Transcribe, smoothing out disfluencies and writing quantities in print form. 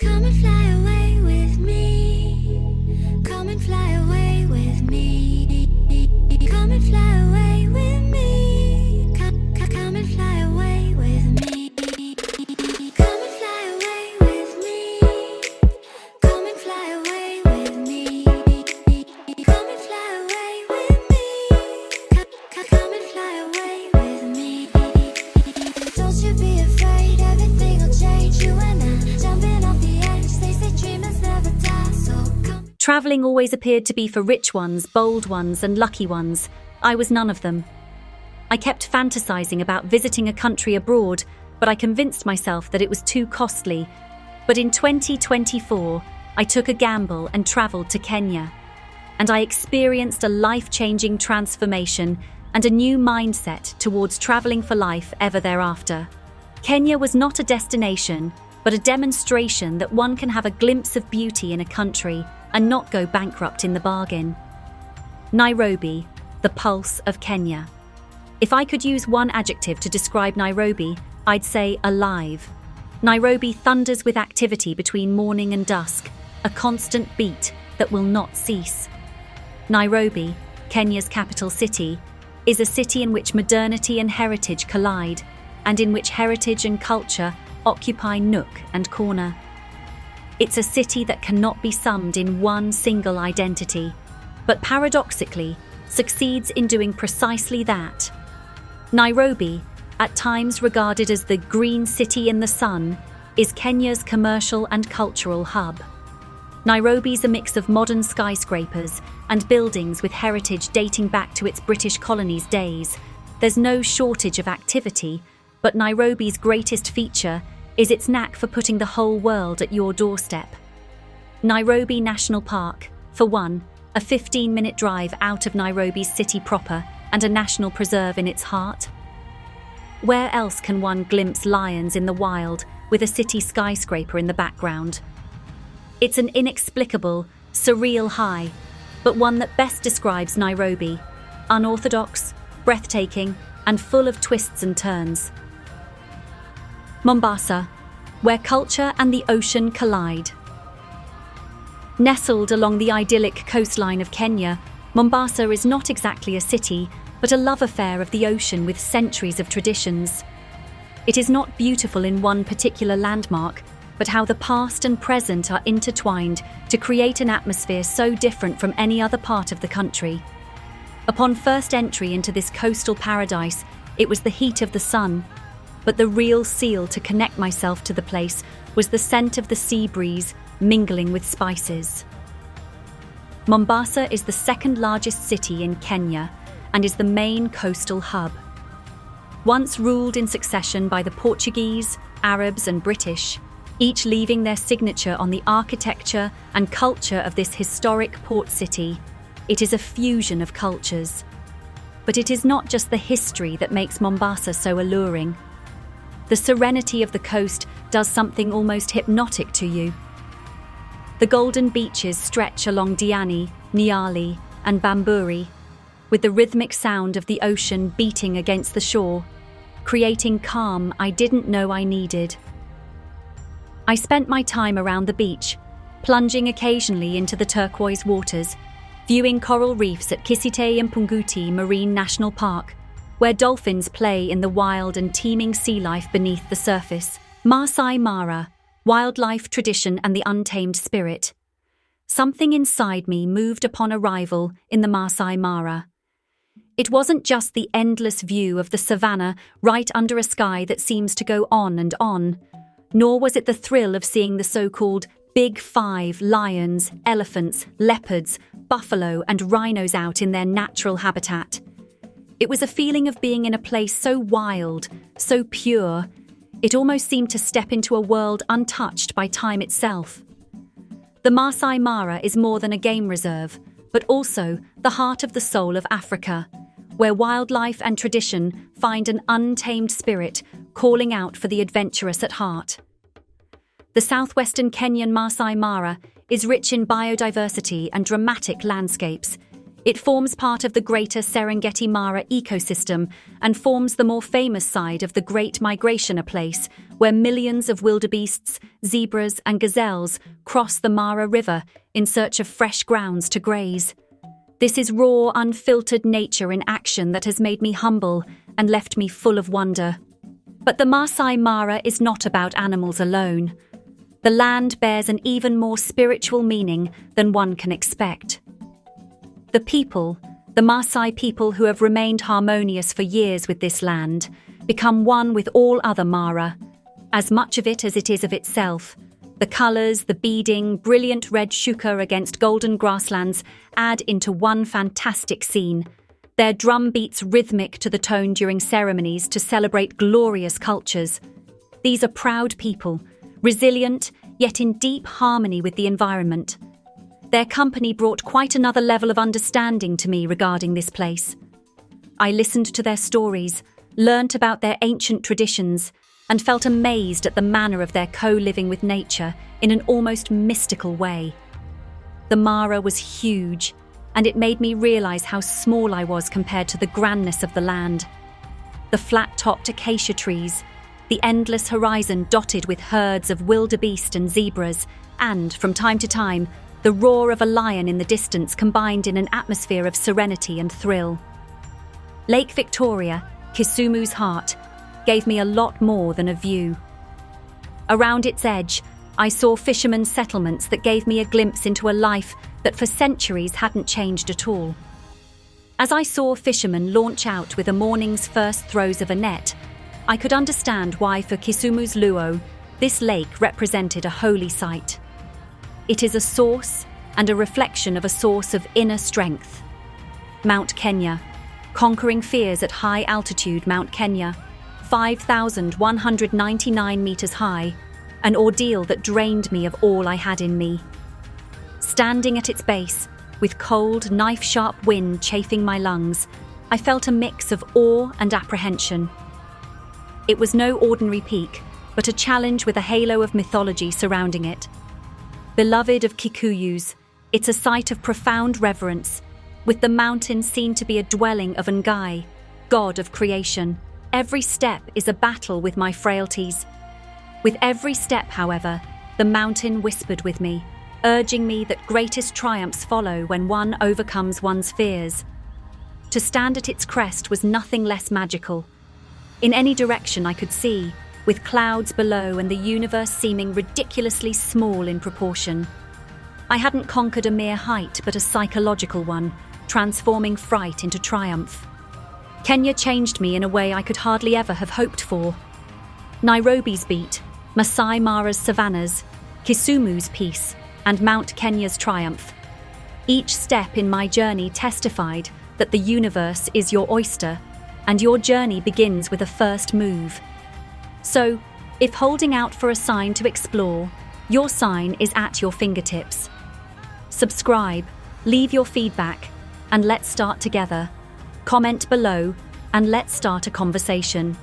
Come and fly away with me. Come and fly away with me. Come and fly away with me. Come and fly away with me. Come and fly away with me. Come and fly away with me. Come and fly away with me. Come and fly away with me. Don't you be afraid, everything will change. You and I jumping off the edge. They say dreamers never die, so come. Travelling always appeared to be for rich ones, bold ones, and lucky ones. I was none of them. I kept fantasizing about visiting a country abroad, but I convinced myself that it was too costly. But in 2024, I took a gamble and travelled to Kenya. And I experienced a life-changing transformation and a new mindset towards travelling for life ever thereafter. Kenya was not a destination, but a demonstration that one can have a glimpse of beauty in a country and not go bankrupt in the bargain. Nairobi, the pulse of Kenya. If I could use one adjective to describe Nairobi, I'd say alive. Nairobi thunders with activity between morning and dusk, a constant beat that will not cease. Nairobi, Kenya's capital city, is a city in which modernity and heritage collide, and in which heritage and culture occupy nook and corner. It's a city that cannot be summed in one single identity, but paradoxically succeeds in doing precisely that. Nairobi, at times regarded as the green city in the sun, is Kenya's commercial and cultural hub. Nairobi's a mix of modern skyscrapers and buildings with heritage dating back to its British colonies' days. There's no shortage of activity, but Nairobi's greatest feature is its knack for putting the whole world at your doorstep. Nairobi National Park, for one, a 15-minute drive out of Nairobi's city proper and a national preserve in its heart. Where else can one glimpse lions in the wild with a city skyscraper in the background? It's an inexplicable, surreal high, but one that best describes Nairobi: unorthodox, breathtaking, and full of twists and turns. Mombasa, where culture and the ocean collide. Nestled along the idyllic coastline of Kenya, Mombasa is not exactly a city, but a love affair of the ocean with centuries of traditions. It is not beautiful in one particular landmark, but how the past and present are intertwined to create an atmosphere so different from any other part of the country. Upon first entry into this coastal paradise, it was the heat of the sun, but the real seal to connect myself to the place was the scent of the sea breeze mingling with spices. Mombasa is the second largest city in Kenya and is the main coastal hub. Once ruled in succession by the Portuguese, Arabs, and British, each leaving their signature on the architecture and culture of this historic port city, it is a fusion of cultures. But it is not just the history that makes Mombasa so alluring. The serenity of the coast does something almost hypnotic to you. The golden beaches stretch along Diani, Nyali, and Bamburi, with the rhythmic sound of the ocean beating against the shore, creating calm I didn't know I needed. I spent my time around the beach, plunging occasionally into the turquoise waters, viewing coral reefs at 𝐾𝐶𝐳 Marine National Park, where dolphins play in the wild and teeming sea life beneath the surface. Masai Mara, wildlife, tradition, and the untamed spirit. Something inside me moved upon arrival in the Masai Mara. It wasn't just the endless view of the savannah right under a sky that seems to go on and on, nor was it the thrill of seeing the so-called Big Five lions, elephants, leopards, buffalo, and rhinos out in their natural habitat. It was a feeling of being in a place so wild, so pure, it almost seemed to step into a world untouched by time itself. The Masai Mara is more than a game reserve, but also the heart of the soul of Africa, where wildlife and tradition find an untamed spirit calling out for the adventurous at heart. The southwestern Kenyan Masai Mara is rich in biodiversity and dramatic landscapes. It forms part of the greater Serengeti Mara ecosystem and forms the more famous side of the Great Migration, a place where millions of wildebeests, zebras, and gazelles cross the Mara River in search of fresh grounds to graze. This is raw, unfiltered nature in action that has made me humble and left me full of wonder. But the Masai Mara is not about animals alone. The land bears an even more spiritual meaning than one can expect. The people, the Maasai people who have remained harmonious for years with this land, become one with all other Mara, as much of it as it is of itself. The colours, the beading, brilliant red 𝐿𝐶𝐭 against golden grasslands add into one fantastic scene. Their drum beats rhythmic to the tone during ceremonies to celebrate glorious cultures. These are proud people, resilient, yet in deep harmony with the environment. Their company brought quite another level of understanding to me regarding this place. I listened to their stories, learnt about their ancient traditions, and felt amazed at the manner of their co-living with nature in an almost mystical way. The Mara was huge, and it made me realise how small I was compared to the grandness of the land. The flat-topped acacia trees, the endless horizon dotted with herds of wildebeest and zebras, and, from time to time, the roar of a lion in the distance combined in an atmosphere of serenity and thrill. Lake Victoria, Kisumu's heart, gave me a lot more than a view. Around its edge, I saw fishermen's settlements that gave me a glimpse into a life that for centuries hadn't changed at all. As I saw fishermen launch out with a morning's first throws of a net, I could understand why for Kisumu's Luo, this lake represented a holy site. It is a source and a reflection of a source of inner strength. Mount Kenya, conquering fears at high altitude. Mount Kenya, 5,199 meters high, an ordeal that drained me of all I had in me. Standing at its base, with cold, knife-sharp wind chafing my lungs, I felt a mix of awe and apprehension. It was no ordinary peak, but a challenge with a halo of mythology surrounding it. Beloved of Kikuyus, it's a site of profound reverence, with the mountain seen to be a dwelling of 𝐿𝐶𝐽, god of creation. Every step is a battle with my frailties. With every step, however, the mountain whispered with me, urging me that greatest triumphs follow when one overcomes one's fears. To stand at its crest was nothing less magical. In any direction I could see, with clouds below and the universe seeming ridiculously small in proportion. I hadn't conquered a mere height, but a psychological one, transforming fright into triumph. Kenya changed me in a way I could hardly ever have hoped for. Nairobi's beat, Masai Mara's savannas, Kisumu's peace, and Mount Kenya's triumph. Each step in my journey testified that the universe is your oyster, and your journey begins with a first move. So, if holding out for a sign to explore, your sign is at your fingertips. Subscribe, leave your feedback, and let's start together. Comment below, and let's start a conversation.